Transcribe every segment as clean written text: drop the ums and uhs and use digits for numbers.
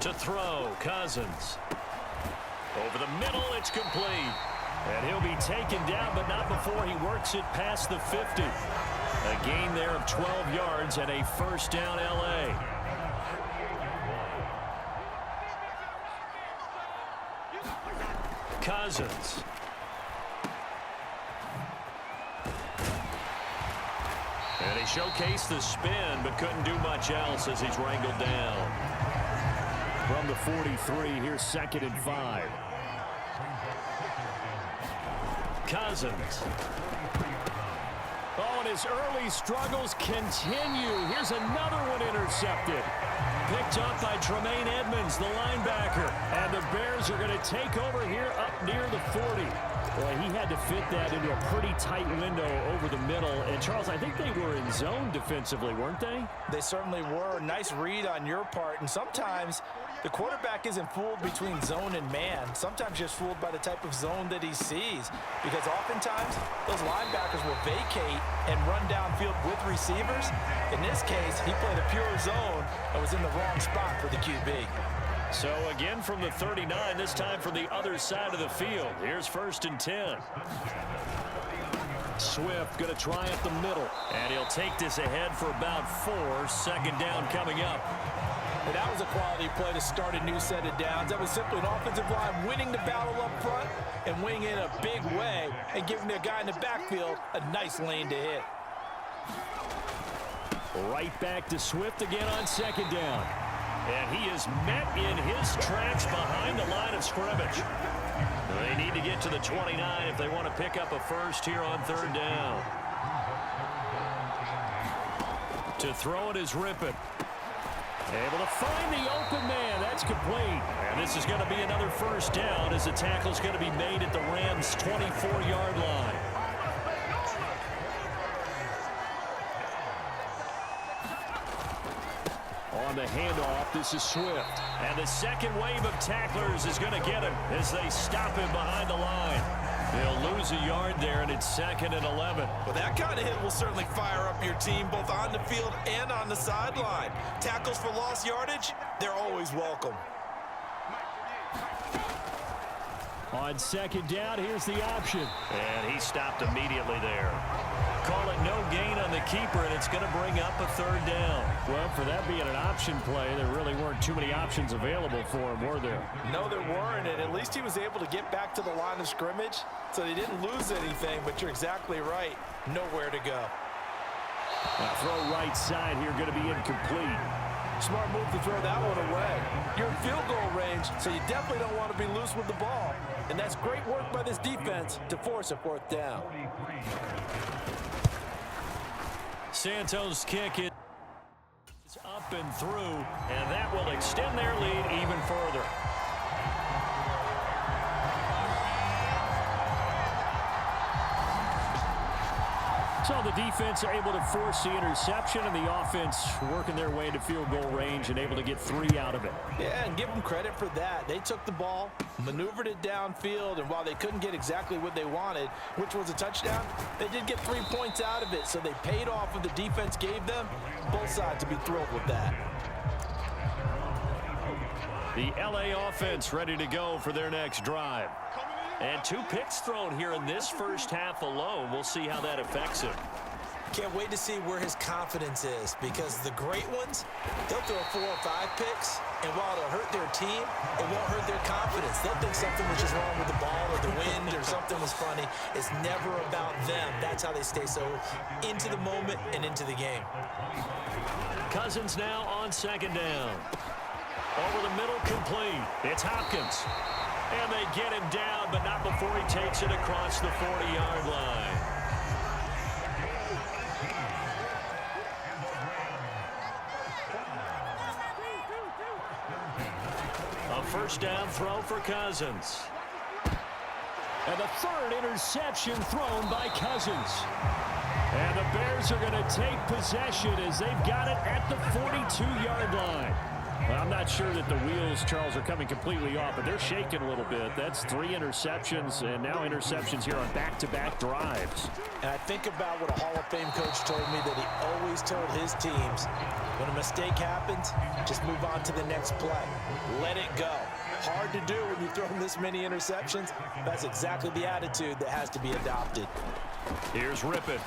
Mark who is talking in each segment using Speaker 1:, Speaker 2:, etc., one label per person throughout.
Speaker 1: To throw, Cousins. Over the middle, it's complete. And he'll be taken down, but not before he works it past the 50. A gain there of 12 yards and a first down L.A. Cousins. And he showcased the spin, but couldn't do much else as he's wrangled down. From the 43, here's 2nd and 5. Cousins. Oh, and his early struggles continue. Here's another one intercepted. Picked up by Tremaine Edmonds, the linebacker. And the Bears are going to take over here up near the 40. Boy, he had to fit that into a pretty tight window over the middle. And, Charles, I think they were in zone defensively, weren't they?
Speaker 2: They certainly were. Nice read on your part. And sometimes the quarterback isn't fooled between zone and man. Sometimes just fooled by the type of zone that he sees. Because oftentimes, those linebackers will vacate and run downfield with receivers. In this case, he played a pure zone and was in the wrong spot for the QB.
Speaker 1: So again from the 39, this time from the other side of the field. Here's 1st and 10. Swift going to try up the middle. And he'll take this ahead for about 4. 2nd down coming up.
Speaker 2: And that was a quality play to start a new set of downs. That was simply an offensive line winning the battle up front and winning in a big way and giving the guy in the backfield a nice lane to hit.
Speaker 1: Right back to Swift again on 2nd down. And he is met in his tracks behind the line of scrimmage. They need to get to the 29 if they want to pick up a first here on 3rd down. To throw it is Rippon. Able to find the open man. That's complete. And this is going to be another first down as the tackle's going to be made at the Rams' 24-yard line. On the handoff, this is Swift. And the second wave of tacklers is going to get him as they stop him behind the line. They'll lose a yard there, and it's 2nd and 11.
Speaker 3: Well, that kind of hit will certainly fire up your team both on the field and on the sideline. Tackles for lost yardage, they're always welcome.
Speaker 1: On 2nd down, here's the option. And he stopped immediately there. Call it no gain on the keeper, and it's going to bring up a 3rd down. Well, for that being an option play, there really weren't too many options available for him, were there?
Speaker 2: No, there weren't, and at least he was able to get back to the line of scrimmage, so they didn't lose anything, but you're exactly right. Nowhere to go.
Speaker 1: Now throw right side here, going to be incomplete.
Speaker 2: Smart move to throw that one away. You're in field goal range, so you definitely don't want to be loose with the ball. And that's great work by this defense to force a 4th down.
Speaker 1: Santos' kick is up and through, and that will extend their lead even further. So the defense able to force the interception, and the offense working their way into field goal range and able to get 3 out of it.
Speaker 2: Yeah, and give them credit for that. They took the ball, maneuvered it downfield, and while they couldn't get exactly what they wanted, which was a touchdown, they did get 3 points out of it, so they paid off what the defense gave them. Both sides to be thrilled with that.
Speaker 1: The L.A. offense ready to go for their next drive. And 2 picks thrown here in this first half alone. We'll see how that affects him.
Speaker 2: Can't wait to see where his confidence is, because the great ones, they'll throw 4 or 5 picks, and while it'll hurt their team, it won't hurt their confidence. They'll think something was just wrong with the ball or the wind or something was funny. It's never about them. That's how they stay so into the moment and into the game.
Speaker 1: Cousins now on 2nd down. Over the middle, complete. It's Hopkins. And they get him down, but not before he takes it across the 40-yard line. A first down throw for Cousins. And the 3rd interception thrown by Cousins. And the Bears are going to take possession as they've got it at the 42-yard line. Well, I'm not sure that the wheels, Charles, are coming completely off, but they're shaking a little bit. That's 3 interceptions, and now interceptions here on back-to-back drives.
Speaker 2: And I think about what a Hall of Fame coach told me, that he always told his teams, when a mistake happens, just move on to the next play. Let it go. Hard to do when you throw this many interceptions. That's exactly the attitude that has to be adopted.
Speaker 1: Here's Rippon.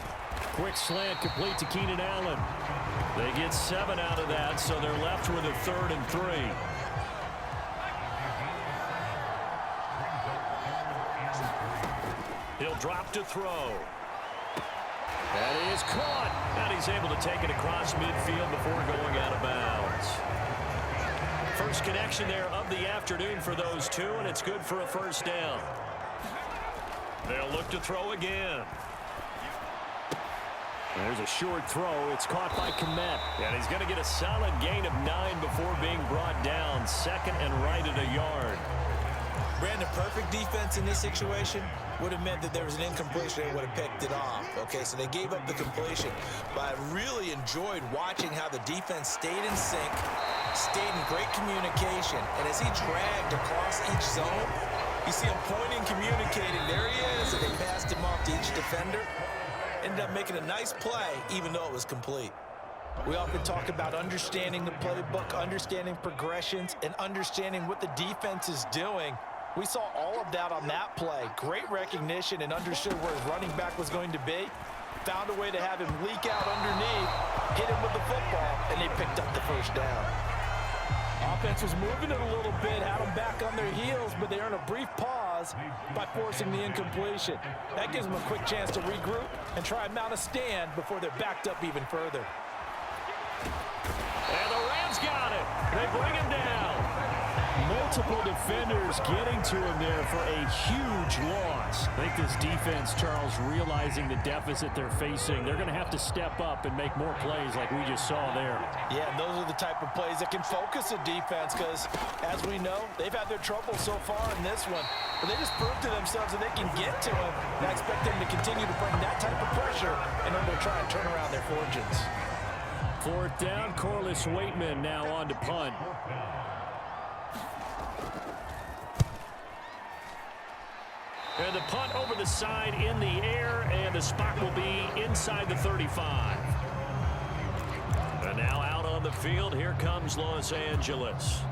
Speaker 1: Quick slant complete to Keenan Allen. They get 7 out of that, so they're left with a 3rd and 3. He'll drop to throw. That is caught. And he's able to take it across midfield before going out of bounds. First connection there of the afternoon for those two, and it's good for a first down. They'll look to throw again. There's a short throw. It's caught by Kmet. And he's going to get a solid gain of 9 before being brought down. 2nd and right at a yard.
Speaker 2: Brandon, perfect defense in this situation would have meant that there was an incompletion and would have picked it off. Okay, so they gave up the completion. But I really enjoyed watching how the defense stayed in sync, stayed in great communication. And as he dragged across each zone, you see him pointing, communicating. There he is, and they passed him off to each defender. Ended up making a nice play, even though it was complete. We often talk about understanding the playbook, understanding progressions, and understanding what the defense is doing. We saw all of that on that play. Great recognition and understood where his running back was going to be. Found a way to have him leak out underneath, hit him with the football, and they picked up the first down. Offense was moving it a little bit, had them back on their heels, but they earned a brief pause by forcing the incompletion. That gives them a quick chance to regroup and try and mount a stand before they're backed up even further.
Speaker 1: And the Rams got it. They bring him down. Multiple defenders getting to him there for a huge loss. I think this defense, Charles, realizing the deficit they're facing, they're going to have to step up and make more plays like we just saw there.
Speaker 2: Yeah, and those are the type of plays that can focus a defense because, as we know, they've had their trouble so far in this one. But they just proved to themselves that they can get to him. And I expect them to continue to bring that type of pressure in order to try and turn around their fortunes.
Speaker 1: 4th down, Corliss Waitman now on to punt. And the punt over the side in the air, and the spot will be inside the 35. And now out on the field, here comes Los Angeles.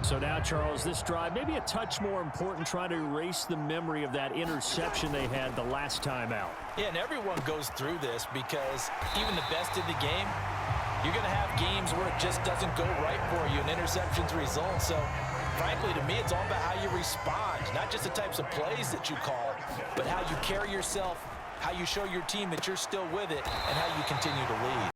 Speaker 1: So now, Charles, this drive, maybe a touch more important, trying to erase the memory of that interception they had the last time out.
Speaker 2: Yeah, and everyone goes through this because even the best in the game, you're going to have games where it just doesn't go right for you and interceptions result. So, frankly, to me, it's all about how you respond, not just the types of plays that you call, but how you carry yourself, how you show your team that you're still with it, and how you continue to lead.